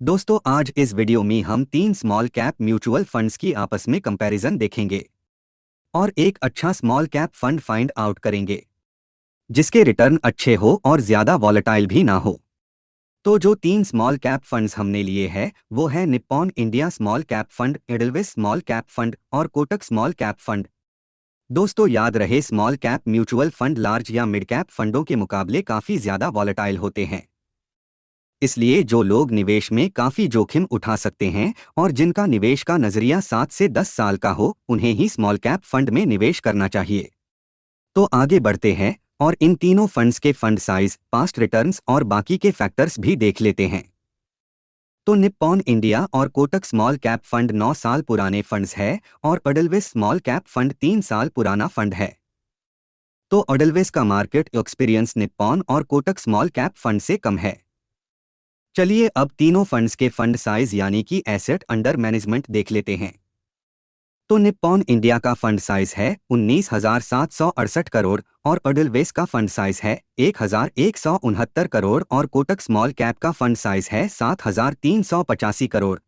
दोस्तों आज इस वीडियो में हम 3 स्मॉल कैप म्यूचुअल फंड्स की आपस में कंपैरिजन देखेंगे और एक अच्छा small cap fund find out करेंगे जिसके रिटर्न अच्छे हो और ज्यादा वॉलेटाइल भी ना हो। तो जो 3 स्मॉल कैप फंड्स हमने लिए हैं वो है Nippon India small cap fund, Edelweiss small cap fund और कोटक स्मॉल कैप फंड। दोस्तों याद रहे small cap mutual fund large या मिड कैप फंडों के मुकाबले काफी ज्यादा वॉलेटाइल होते हैं, इसलिए जो लोग निवेश में काफी जोखिम उठा सकते हैं और जिनका निवेश का नजरिया 7 से 10 साल का हो उन्हें ही स्मॉल कैप फंड में निवेश करना चाहिए। तो आगे बढ़ते हैं और इन तीनों फंड्स के फंड साइज, पास्ट रिटर्न्स और बाकी के फैक्टर्स भी देख लेते हैं। तो निप्पॉन इंडिया और कोटक स्मॉल कैप फंड 9 साल पुराने फंड्स है और एडलविस स्मॉल कैप फंड 3 साल पुराना फंड है। तो एडलविस का मार्केट एक्सपीरियंस निप्पॉन और कोटक स्मॉल कैप फंड से कम है। चलिए अब तीनों फंड्स के फंड साइज यानी कि एसेट अंडर मैनेजमेंट देख लेते हैं। तो निप्पॉन इंडिया का फंड साइज है 19,768 करोड़ और एडलवेस का फंड साइज है 1,169 करोड़ और कोटक स्मॉल कैप का फंड साइज है 7,385 करोड़।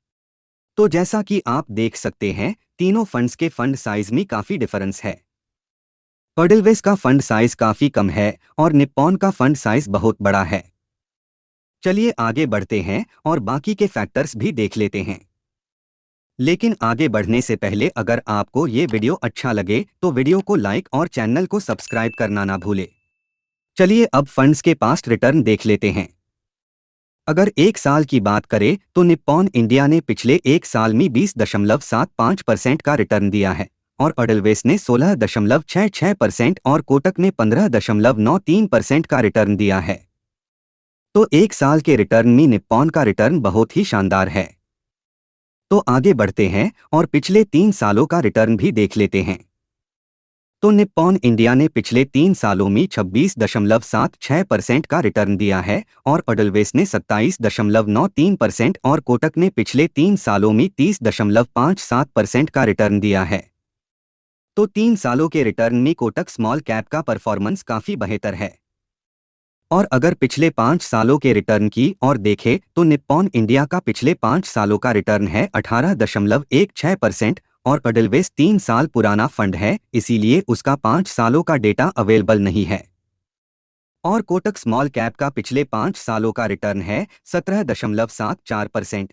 तो जैसा कि आप देख सकते हैं तीनों फंड्स के फंड साइज में काफी डिफरेंस है। एडलवेस का फंड साइज काफी कम है और निप्पॉन का फंड साइज बहुत बड़ा है। चलिए आगे बढ़ते हैं और बाकी के फैक्टर्स भी देख लेते हैं। लेकिन आगे बढ़ने से पहले अगर आपको ये वीडियो अच्छा लगे तो वीडियो को लाइक और चैनल को सब्सक्राइब करना ना भूले। चलिए अब फंड्स के पास्ट रिटर्न देख लेते हैं। अगर एक साल की बात करें तो निप्पॉन इंडिया ने पिछले एक साल में 20.75% का रिटर्न दिया है और एडलवेस ने 16.66% और कोटक ने 15.93% का रिटर्न दिया है। तो एक साल के रिटर्न में निप्पॉन का रिटर्न बहुत ही शानदार है। तो आगे बढ़ते हैं और पिछले 3 सालों का रिटर्न भी देख लेते हैं। तो निप्पॉन इंडिया ने पिछले 3 सालों में 26.76% का रिटर्न दिया है और एडलवेस ने 27.93% और कोटक ने पिछले 3 सालों में 30.57% का रिटर्न दिया है। तो 3 सालों के रिटर्न में कोटक स्मॉल कैप का परफॉर्मेंस काफी बेहतर है। और अगर पिछले 5 सालों के रिटर्न की और देखें तो निप्पॉन इंडिया का पिछले 5 सालों का रिटर्न है 18.16% और एडलवेस 3 साल पुराना फंड है, इसीलिए उसका 5 सालों का डेटा अवेलेबल नहीं है। और कोटक स्मॉल कैप का पिछले 5 सालों का रिटर्न है 17.74%।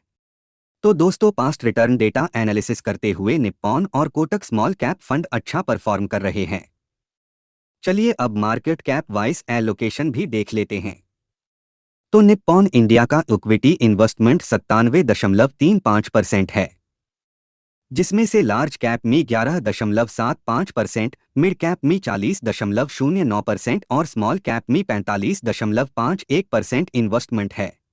तो दोस्तों पास्ट रिटर्न डेटा एनालिसिस करते हुए निप्पॉन और कोटक स्मॉल कैप फंड अच्छा परफॉर्म कर रहे हैं। चलिए अब मार्केट कैप वाइज एलोकेशन भी देख लेते हैं। तो निप्पॉन इंडिया का इक्विटी इन्वेस्टमेंट 97.35% है, जिसमें से लार्ज कैप में 11.75%, मिड कैप में 40.09% और स्मॉल कैप में 45.51% इन्वेस्टमेंट है।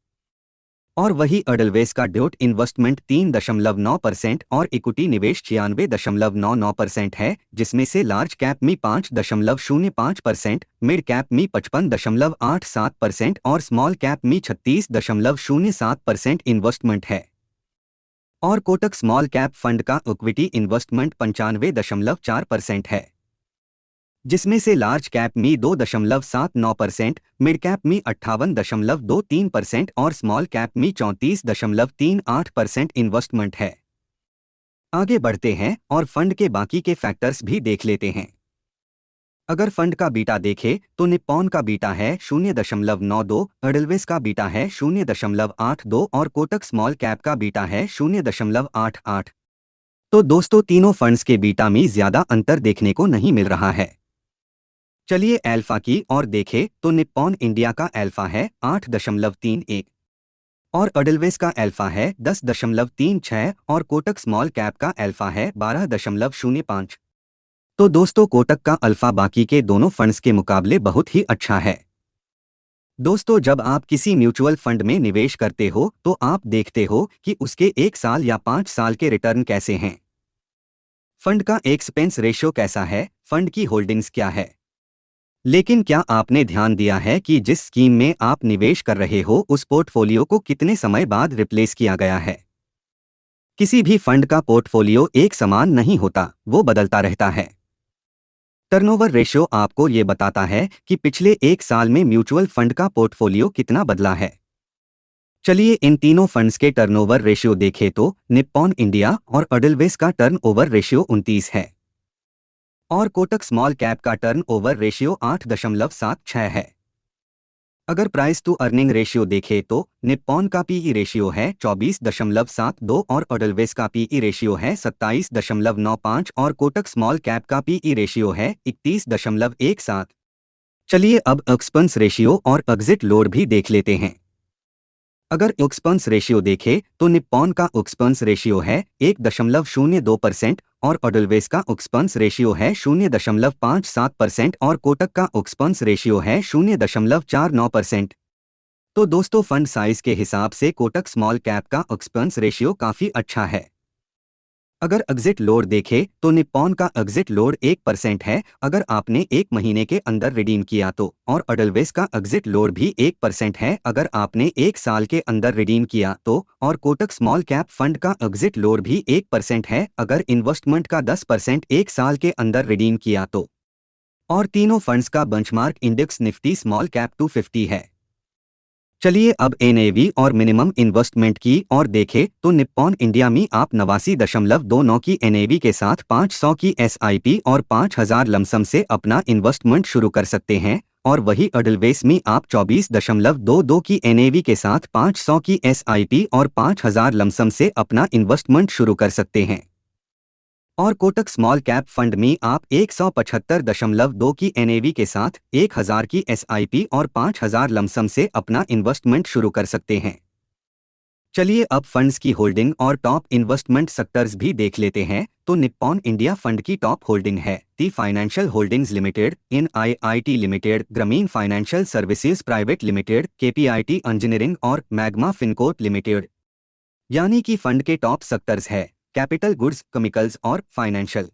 और वही एडलवेस का ड्यूट इन्वेस्टमेंट 3.9% और इक्विटी निवेश 96.99% है, जिसमें से लार्ज कैप में 5.05%, मिड कैप में 55.87% और स्मॉल कैप में 36.07% इन्वेस्टमेंट है। और कोटक स्मॉल कैप फंड का इक्विटी इन्वेस्टमेंट 95.49% है, जिसमें से लार्ज कैप में 2.79%, मिड कैप में 58.23% और स्मॉल कैप में 34.38% इन्वेस्टमेंट है। आगे बढ़ते हैं और फंड के बाकी के फैक्टर्स भी देख लेते हैं। अगर फंड का बीटा देखें तो निप्पॉन का बीटा है 0.92, एडलवेस का बीटा है 0.82 और कोटक स्मॉल कैप का बीटा है 0.88। तो दोस्तों तीनों फंड्स के बीटा में ज्यादा अंतर देखने को नहीं मिल रहा है। चलिए अल्फा की और देखें तो निप्पॉन इंडिया का अल्फा है 8.31 और एडलवेस का अल्फा है 10.36 और कोटक स्मॉल कैप का अल्फा है 12.05। तो दोस्तों कोटक का अल्फा बाकी के दोनों फंड्स के मुकाबले बहुत ही अच्छा है। दोस्तों जब आप किसी म्यूचुअल फंड में निवेश करते हो तो आप देखते हो कि उसके 1 साल या 5 साल के रिटर्न कैसे हैं, फंड का एक्सपेंस रेशियो कैसा है, फंड की होल्डिंग्स क्या है। लेकिन क्या आपने ध्यान दिया है कि जिस स्कीम में आप निवेश कर रहे हो उस पोर्टफोलियो को कितने समय बाद रिप्लेस किया गया है। किसी भी फंड का पोर्टफोलियो एक समान नहीं होता, वो बदलता रहता है। टर्नओवर रेशियो आपको ये बताता है कि पिछले एक साल में म्यूचुअल फंड का पोर्टफोलियो कितना बदला है। चलिए इन तीनों फंड्स के टर्नओवर रेशियो देखें तो निप्पॉन इंडिया और एडलवेस का टर्नओवर रेशियो 29 है और कोटक स्मॉल कैप का टर्नओवर रेशियो 8.76 है। अगर प्राइस टू अर्निंग रेशियो देखें तो निप्पॉन का पीई रेशियो है 24.72 और एडलवेस का पीई रेशियो है 27.95 और कोटक स्मॉल कैप का पीई रेशियो है 31.17। चलिए अब एक्सपेंस रेशियो और एग्जिट लोड भी देख लेते हैं। अगर एक्सपेंस रेशियो देखें तो निप्पॉन का एक्सपेंस रेशियो है 1.02% और एडलवेस का एक्सपेंस रेशियो है 0.57% और कोटक का एक्सपेंस रेशियो है 0.49%। तो दोस्तों फंड साइज के हिसाब से कोटक स्मॉल कैप का एक्सपेंस रेशियो काफ़ी अच्छा है। अगर एग्जिट लोड देखें तो निप्पॉन का एग्जिट लोड 1% है अगर आपने एक महीने के अंदर रिडीम किया तो, और एडलवेस का एग्जिट लोड भी 1% है अगर आपने एक साल के अंदर रिडीम किया तो, और कोटक स्मॉल कैप फंड का एग्जिट लोड भी 1% है अगर इन्वेस्टमेंट का 10% एक साल के अंदर रिडीम किया तो। और तीनों फंड्स का benchmark index Nifty small cap 250 है। चलिए अब एनएवी और मिनिमम इन्वेस्टमेंट की और देखें तो निप्पॉन इंडिया में आप 89.29 की एनएवी के साथ 500 की एसआईपी और 5000 लमसम से अपना इन्वेस्टमेंट शुरू कर सकते हैं, और वही एडलवेस में आप 24.22 की एनएवी के साथ 500 की एसआईपी और 5000 लमसम से अपना इन्वेस्टमेंट शुरू कर सकते हैं। और कोटक स्मॉल कैप फंड में आप 175.2 की एनएवी के साथ 1000 की एसआईपी और 5000 लमसम से अपना इन्वेस्टमेंट शुरू कर सकते हैं। चलिए अब फंड्स की होल्डिंग और टॉप इन्वेस्टमेंट सेक्टर्स भी देख लेते हैं। तो निप्पॉन इंडिया फंड की टॉप होल्डिंग है the Financial Holdings Limited, NIIT Limited, Grameen Financial Services Private Limited, KPIT Engineering और मैग्मा फिनकोर्प लिमिटेड। यानी कि फंड के टॉप सेक्टर्स है कैपिटल गुड्स, केमिकल्स और फाइनेंशियल।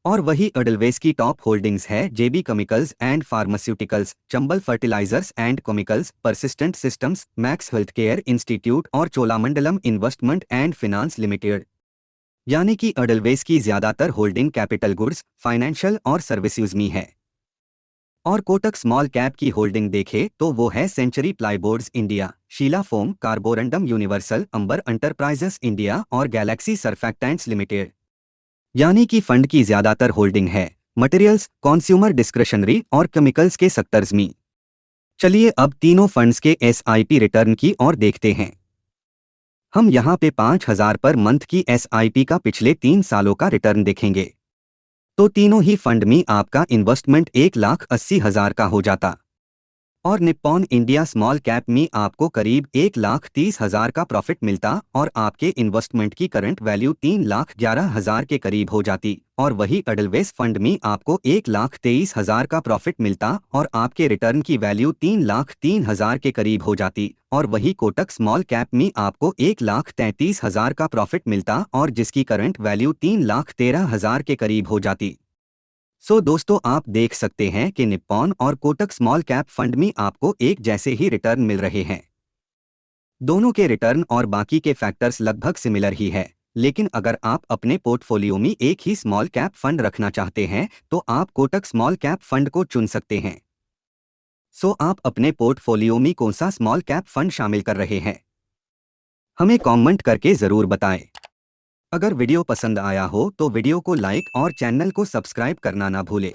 और वही एडलवेस की टॉप होल्डिंग्स है JB Chemicals and Pharmaceuticals, Chambal Fertilisers and Chemicals, Persistent Systems, Max Health Care Institute और Cholamandalam Investment and Finance Limited. यानी कि एडलवेस की ज्यादातर होल्डिंग कैपिटल गुड्स, फाइनेंशियल और सर्विसेज में है। और कोटक स्मॉल कैप की होल्डिंग देखें तो वो है Century Plyboards India, Sheela Foam, Carborundum Universal, Amber Enterprises India और गैलेक्सी सर्फैक्टेंट्स लिमिटेड। यानी कि फंड की ज्यादातर होल्डिंग है मटेरियल्स, कॉन्ज्यूमर डिस्क्रिशनरी और केमिकल्स के सेक्टर्स में। चलिए अब तीनों फंड्स के एसआईपी रिटर्न की ओर देखते हैं। हम यहाँ पे 5000 पर मंथ की एसआईपी का पिछले 3 सालों का रिटर्न देखेंगे तो तीनों ही फंड में आपका इन्वेस्टमेंट 1,80,000 का हो जाता, और निप्पॉन इंडिया स्मॉल कैप में आपको करीब 1,30,000 का प्रॉफिट मिलता और आपके इन्वेस्टमेंट की करंट वैल्यू 3,11,000 के करीब हो जाती, और वही एडलवेस फंड में आपको 1,23,000 का प्रॉफिट मिलता और आपके रिटर्न की वैल्यू 3,03,000 के करीब हो जाती, और वही कोटक स्मॉल कैप में आपको 1,33,000 का प्रॉफिट मिलता और जिसकी करंट वैल्यू 3,13,000 के करीब हो जाती। दोस्तों आप देख सकते हैं कि निप्पॉन और कोटक स्मॉल कैप फंड में आपको एक जैसे ही रिटर्न मिल रहे हैं। दोनों के रिटर्न और बाकी के फैक्टर्स लगभग सिमिलर ही है, लेकिन अगर आप अपने पोर्टफोलियो में एक ही स्मॉल कैप फंड रखना चाहते हैं तो आप कोटक स्मॉल कैप फंड को चुन सकते हैं। आप अपने पोर्टफोलियो में कौन सा स्मॉल कैप फंड शामिल कर रहे हैं, हमें कमेंट करके ज़रूर बताएं। अगर वीडियो पसंद आया हो तो वीडियो को लाइक और चैनल को सब्सक्राइब करना ना भूलें।